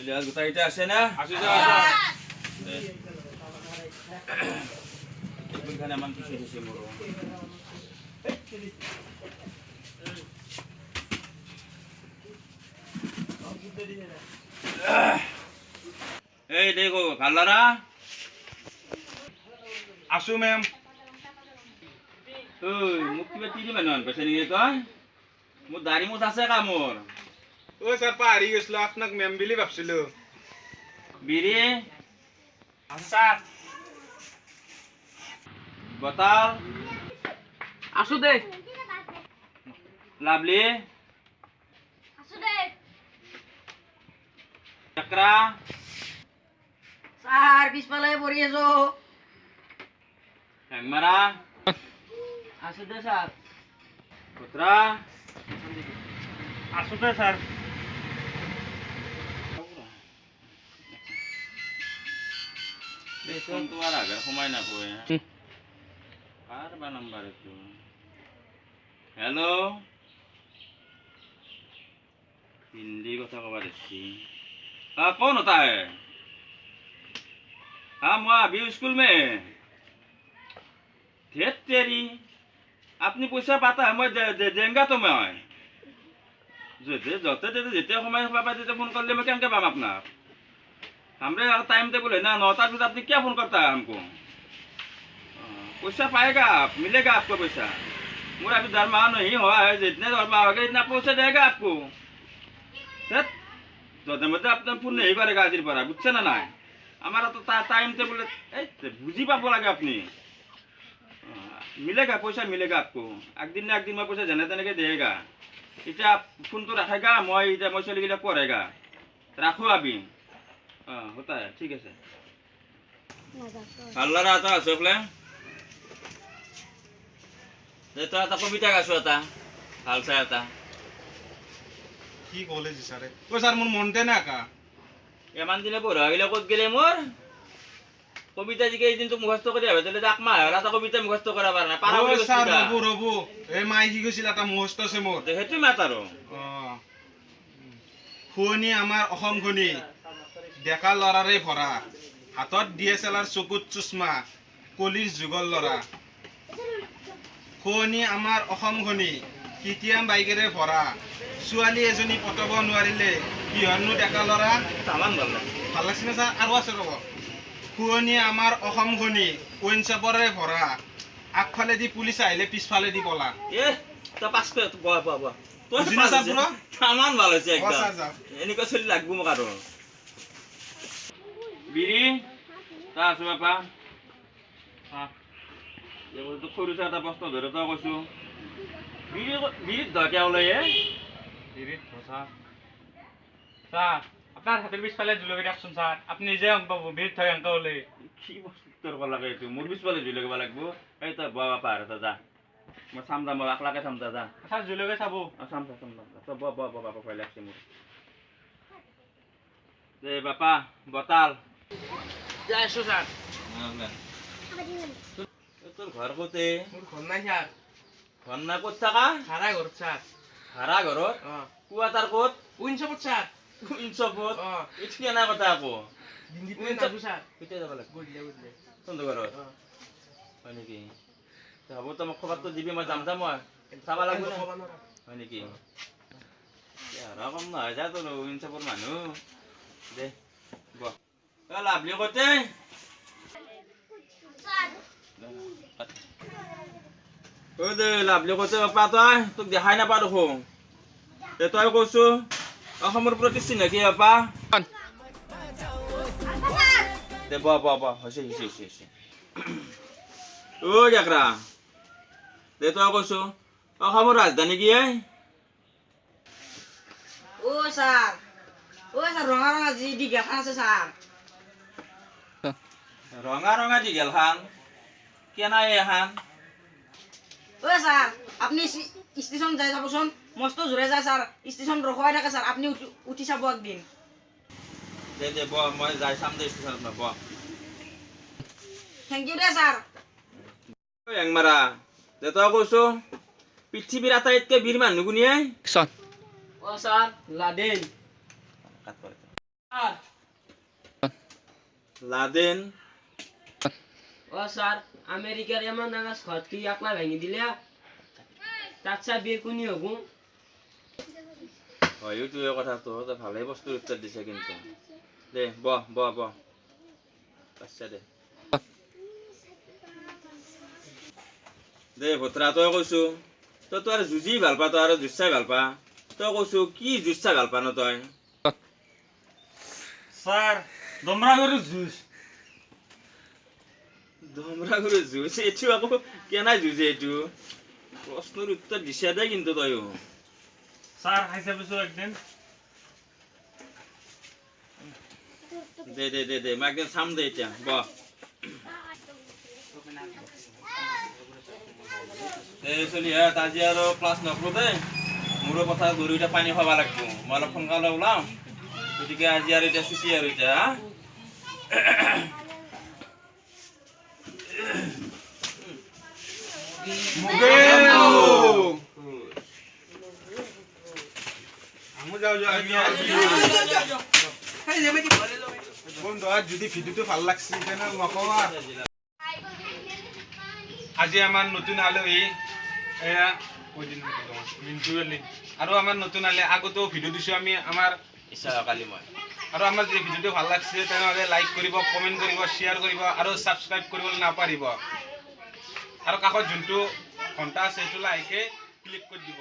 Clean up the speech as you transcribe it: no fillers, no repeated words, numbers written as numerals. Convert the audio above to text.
Lihat kita itu asena. Asena. Ikut kan aman tu sini semua. Hey, देखो खालारा. Asu mem. Mukti beti di mana? Pasal ini tu, mu dari mu sasa kamur. O sir pari uslo apnak mem bili bapsilo. Biri, Asat. botol, আসো দে lovely, আসো দে chakra, sir পিছপালায় পড়ি আছো camera, আসো দে sir putra, Asu deh sir. Besok tu ada agar kumain aku ya. Apa nomor itu? Hello. Hindi কথা কবা দিছি कौन होता है हम अभी स्कूल में ढेर तेरी अपनी पैसा पाता है मैं देंगे तो मैं যেতে সময় পাবা যেতে फोन कर ले मैं क्या पाम अपना हमरे टाइम टेबल है ना 9 बजे आपने क्या फोन करता है हमको पैसा पाएगा आप मिलेगा आपको पैसा मेरा अभी दरमाहा नहीं हुआ है जितने दरमाहा होगा इतना पैसा देगा आपको मतलब अपना फोन नहीं करेगा आज पर बुझे ना हमारा तो टाइम टेबल बुझी पाब लगे अपनी मिलेगा पैसा मिलेगा आपको एक दिन ना एक दिन में पैसा जने तेने देगा इतना फोन तो रखेगा मैं चली गया पढ़ेगा रखो अभी होता है ठीक है अल्लाह रहा था सकले तो आता कविता गासो आता हालसा आता কি কলেজ স্যার ও স্যার মোর মনতে না কা এমান দিলে পড়া গেলে কত গেলে মোর কবিতা দিকে এই দিন তো মুখস্থ করে যাবে তাহলে এক মাস আর একটা কবিতা মুখস্থ করা পারে না পারা ও বলে স্যার রবু রবু এই মাই কি কইছিল এটা মুখস্থ আছে মোর হেতু মাতারো শুৱনি আমাৰ অসমখনি ডেকা লৰাৰে ভৰা হাতত ডিএসএলআৰ চকুত চুচমা কলিৰ যুগল লৰা শুৱনি আমাৰ অসমখনি কিটিয়াম বাইকেৰে ভৰা ছোৱালী এজনী পটাব নোৱাৰিলে কিহৰনো ডেকা লৰা সামান ভাল ভাল লাগছে না ছাৰ আৰু আছে ৰ'ব শুৱনি আমাৰ অসমখনি ৱাইন শ্বপৰে ভৰা আগফালেদি পুলিচ আহিলে পিছফালেদি পলা এ তা পাস করে বাহ বাহ বাহ তো বুঝিনা স্যার পুরো সামান ভালো আছে একদম স্যার যাও এনেকা চলি লাগবো মোক আৰু বিৰি তা আছো বাপা এবাৰ তো সৰু এটা প্ৰশ্ন ধৰে তই কৈছো বিৰিত ধকে ওলাই বিৰিত কথা স্যার আপনার হাতের পিছফালে জুলুকি রাখছুন স্যার আপনি নিজে অঙ্ক পাবো বিরিত থাকে অঙ্ক হলে কি বস্তু তোর কল লাগে এইটো মোৰ পিছফালে জুই লগাব লাগব এই তই বাবা পাৰ এটা যা মই চামদা মই আকলাকে চামদা যা স্যাৰ জুলুকি চাবো চামদা তই বাবা পাই লাগছে মোৰ দে বাপা বতাল যাইছো স্যার তোর ঘর কোতে মোর ঘর নাই স্যার ঘর না ক'ত থাকা ভাড়া ঘর স্যার ভাড়া ঘৰত কুয়া তাৰ ক'ত উইনশপত স্যার ইনচপত এইটো কেনে কথা আকৌ দিনদিতে নাবো স্যার কেতিয়া যাব লাগিব গধূলি গধূলি তহঁতৰ ঘৰত হয় নেকি হ'ব তই মোক খবৰটো দিবি মই যাম মই চাব লাগিব না হয় নেকি আৰু কম নহয় যা তোৰ ইনচপৰ মানুহ দে বহ লাভলি ক'তে ঐ দে লাভলি ক'তে বাপা তই তোক দেখাই নাপাওঁ দেখোন দে তই কৈছো অসমৰ প্ৰতি চিনাকি বাপা দে বহ হৈছে ঐ ডেকৰা দে তই কৈছো অসমৰ ৰাজধানী কি ও স্যাৰ ৰঙা ৰঙা জি দিঘাখান আছে স্যাৰ ৰঙা ৰঙা দীঘল খান কেনাই এখন ও স্যার আপনি স্টেশন যাই যাবচোন মস্ত জোরে যায় স্যার স্টেশন রখাই থাকে স্যার আপনি উঠি চাব একদিন দে বহ মই যাই চাম দে ষ্টেচনত বহ থ্যাংক ইউ দে স্যার এংমাৰা দে তই কৈছো পৃথিৱীৰ আটাইতকৈ বীৰ মানুহ কোনে ও স্যার লাদেন কাট পরে লাদেন ও স্যার আমেরিকার এমন নাগাজ ঘর কি একলা ভেঙে দিলে তাছা বিয়ে কোনি হবো হয়ও তুই কথা তো ভালোই বস্তুর উত্তর দিছে কিন্তু দে ব ব ব আচ্ছা দে দে ভতৰা তই কৈছো তই তো আৰু যুঁজি ভাল পা তই আৰু যুঁজ চাই ভাল পা তই কৈছো কি যুঁজ চাই ভাল পা ন তই স্যার দমরা গরু জুস ধমৰা কৰি যুঁজ এইটো আকৌ কেনাই যুঁজে এইটো প্ৰশ্নৰ উত্তৰ দিছে দে কিন্তু তইও স্যার খাইছে বসো একদিন দে দে দে দে মই একদিন চাম দে এতিয়া ব এই চলি আজি আৰু ক্লাছ নকৰো দেই মোৰো কথা গৰুকেইটা পানী খাব লাগিব মই অলপ সোনকালে ওলাম গতিকে আজি আৰু এতিয়া ছুটি আৰু এতিয়া বন্ধু যদি ভিডিওটো ভাল লাগছে তেনে নকবা আজি আমাৰ নতুন আলহী এয়া মিন্টু আলী আৰু আমাৰ নতুন আলহী আগতেও ভিডিও দিছো আমি আমাৰ ইচ্ছা কালি মই আৰু আমাৰ যদি ভিডিওটো ভাল লাগছে তেনেহ'লে লাইক কৰিব কমেণ্ট কৰিব শ্বেয়াৰ কৰিব আৰু ছাবস্ক্ৰাইব কৰিবলৈ নাপাহৰিব আৰু কাষত যোনটো ঘণ্টা আছে সেইটো লাহেকৈ ক্লিক কৰি দিব